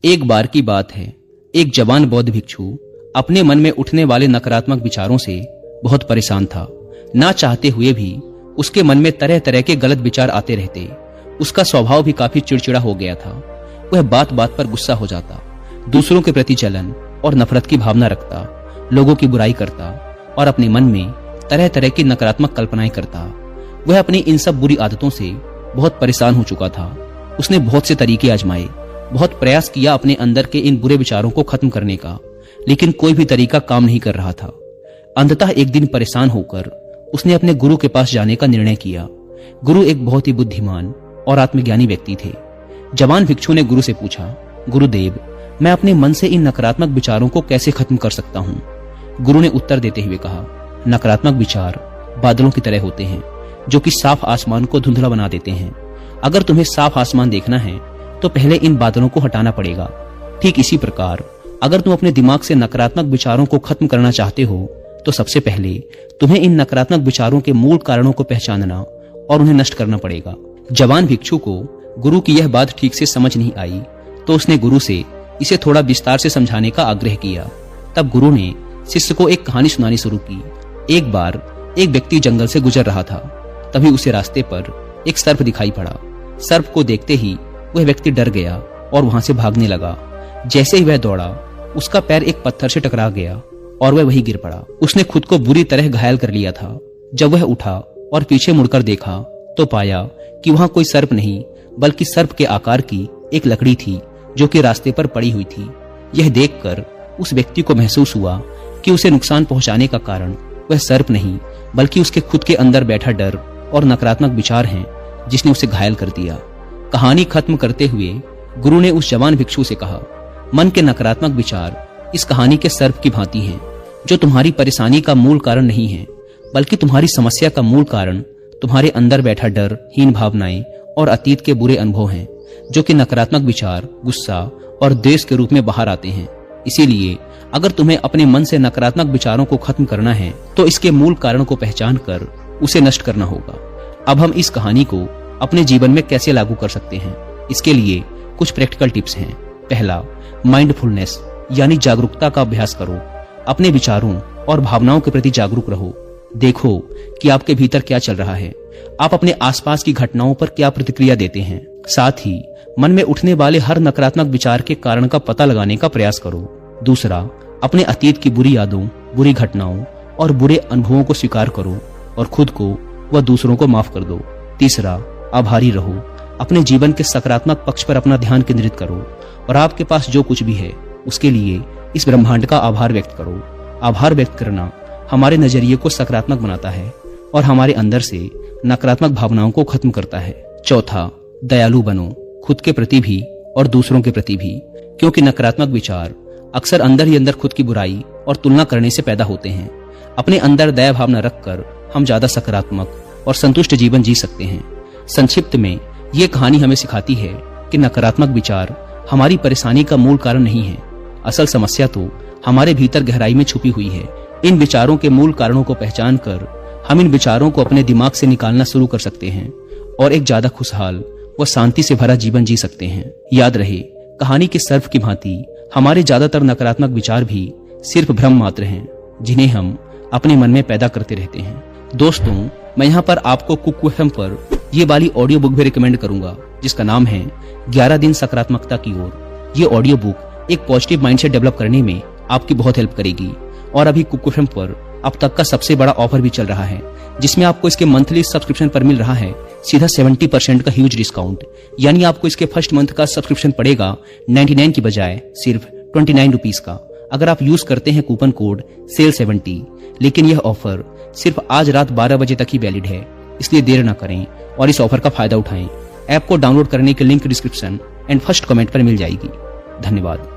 एक बार की बात है, एक जवान बौद्ध भिक्षु अपने मन में उठने वाले नकारात्मक विचारों से बहुत परेशान था। ना चाहते हुए भी उसके मन में तरह तरह के गलत विचार आते रहते। उसका स्वभाव भी काफी चिड़चिड़ा हो गया था। वह बात बात पर गुस्सा हो जाता, दूसरों के प्रति जलन और नफरत की भावना रखता, लोगों की बुराई करता और अपने मन में तरह तरह की नकारात्मक कल्पनाएं करता। वह अपनी इन सब बुरी आदतों से बहुत परेशान हो चुका था। उसने बहुत से तरीके आजमाए, बहुत प्रयास किया अपने अंदर के इन बुरे विचारों को खत्म करने का, लेकिन कोई भी तरीका काम नहीं कर रहा था। अंततः एक दिन परेशान होकर उसने अपने गुरु के पास जाने का निर्णय किया। गुरु एक बहुत ही बुद्धिमान और आत्मज्ञानी व्यक्ति थे। जवान भिक्षु ने गुरु से पूछा, गुरुदेव, मैं अपने मन से इन नकारात्मक विचारों को कैसे खत्म कर सकता हूँ? गुरु ने उत्तर देते हुए कहा, नकारात्मक विचार बादलों की तरह होते हैं जो कि साफ आसमान को धुंधला बना देते हैं। अगर तुम्हें साफ आसमान देखना है तो पहले इन बादलों को हटाना पड़ेगा। ठीक इसी प्रकार अगर तुम अपने दिमाग से नकारात्मक विचारों को खत्म करना चाहते हो तो सबसे पहले तुम्हें इन नकारात्मक विचारों के मूल कारणों को पहचानना और उन्हें नष्ट करना पड़ेगा। जवान भिक्षु को गुरु की यह बात ठीक से समझ नहीं आई तो उसने गुरु से इसे थोड़ा विस्तार से समझाने का आग्रह किया। तब गुरु ने शिष्य को एक कहानी सुनानी शुरू की। एक बार एक व्यक्ति जंगल से गुजर रहा था। तभी उसे रास्ते पर एक सर्प दिखाई पड़ा। सर्प को देखते ही वह व्यक्ति डर गया और वहां से भागने लगा। जैसे ही वह दौड़ा, उसका पैर एक पत्थर से टकरा गया और वह वहीं गिर पड़ा। उसने खुद को बुरी तरह घायल कर लिया था। जब वह उठा और पीछे मुड़कर देखा तो पाया कि वहां कोई सर्प नहीं बल्कि सर्प के आकार की एक लकड़ी थी जो कि रास्ते पर पड़ी हुई थी। यह देखकर उस व्यक्ति को महसूस हुआ कि उसे नुकसान पहुंचाने का कारण वह सर्प नहीं बल्कि उसके खुद के अंदर बैठा डर और नकारात्मक विचार हैं जिसने उसे घायल कर दिया। कहानी खत्म करते हुए गुरु ने उस जवान भिक्षु से कहा, मन के नकारात्मक विचार इस कहानी के सर्प की भांति हैं जो तुम्हारी परेशानी का मूल कारण नहीं है बल्कि तुम्हारी समस्या का मूल कारण तुम्हारे अंदर बैठा डर, हीन भावनाएं और अतीत के बुरे अनुभव हैं जो कि नकारात्मक विचार, गुस्सा और द्वेष के रूप में बाहर आते हैं। इसीलिए अगर तुम्हें अपने मन से नकारात्मक विचारों को खत्म करना है तो इसके मूल कारण को पहचान कर उसे नष्ट करना होगा। अब हम इस कहानी को अपने जीवन में कैसे लागू कर सकते हैं, इसके लिए कुछ प्रैक्टिकल टिप्स हैं। पहला, माइंडफुलनेस यानी जागरूकता का अभ्यास करो। अपने विचारों और भावनाओं के प्रति जागरूक रहो। देखो कि आपके भीतर क्या चल रहा है, आप अपने आसपास की घटनाओं पर क्या प्रतिक्रिया देते हैं। साथ ही मन में उठने वाले हर नकारात्मक विचार के कारण का पता लगाने का प्रयास करो। दूसरा, अपने अतीत की बुरी यादों, बुरी घटनाओं और बुरे अनुभवों को स्वीकार करो और खुद को व दूसरों को माफ कर दो। तीसरा, आभारी रहो। अपने जीवन के सकारात्मक पक्ष पर अपना ध्यान केंद्रित करो और आपके पास जो कुछ भी है उसके लिए इस ब्रह्मांड का आभार व्यक्त करो। आभार व्यक्त करना हमारे नजरिए को सकारात्मक बनाता है और हमारे अंदर से नकारात्मक भावनाओं को खत्म करता है। चौथा, दयालु बनो, खुद के प्रति भी और दूसरों के प्रति भी, क्योंकि नकारात्मक विचार अक्सर अंदर ही अंदर खुद की बुराई और तुलना करने से पैदा होते हैं। अपने अंदर दया भावना रखकर हम ज्यादा सकारात्मक और संतुष्ट जीवन जी सकते हैं। संक्षिप्त में ये कहानी हमें सिखाती है कि नकारात्मक विचार हमारी परेशानी का मूल कारण नहीं है। असल समस्या तो हमारे भीतर गहराई में छुपी हुई है। इन विचारों के मूल कारणों को पहचान कर हम इन विचारों को अपने दिमाग से निकालना शुरू कर सकते हैं और एक ज्यादा खुशहाल व शांति से भरा जीवन जी सकते हैं। याद रहे, कहानी के सर्प की भांति हमारे ज्यादातर नकारात्मक विचार भी सिर्फ भ्रम मात्र हैं जिन्हें हम अपने मन में पैदा करते रहते हैं। दोस्तों, मैं यहाँ पर आपको कुक एफएम पर ये वाली ऑडियो बुक भी रिकमेंड करूंगा जिसका नाम है 11 दिन सकारात्मकता की ओर। ये ऑडियो बुक एक पॉजिटिव माइंडसेट डेवलप करने में आपकी बहुत हेल्प करेगी। और अभी कुक एफएम पर अब तक का सबसे बड़ा ऑफर भी चल रहा है जिसमें आपको इसके मंथली सब्सक्रिप्शन पर मिल रहा है सीधा 70% का ह्यूज डिस्काउंट। यानी आपको इसके फर्स्ट मंथ का सब्सक्रिप्शन पड़ेगा 99 की बजाय सिर्फ 29 रुपीज का, अगर आप यूज करते हैं कूपन कोड SALE70। लेकिन यह ऑफर सिर्फ आज रात 12 बजे तक ही वैलिड है, इसलिए देर न करें और इस ऑफर का फायदा उठाएं। ऐप को डाउनलोड करने की link description and first comment पर मिल जाएगी। धन्यवाद।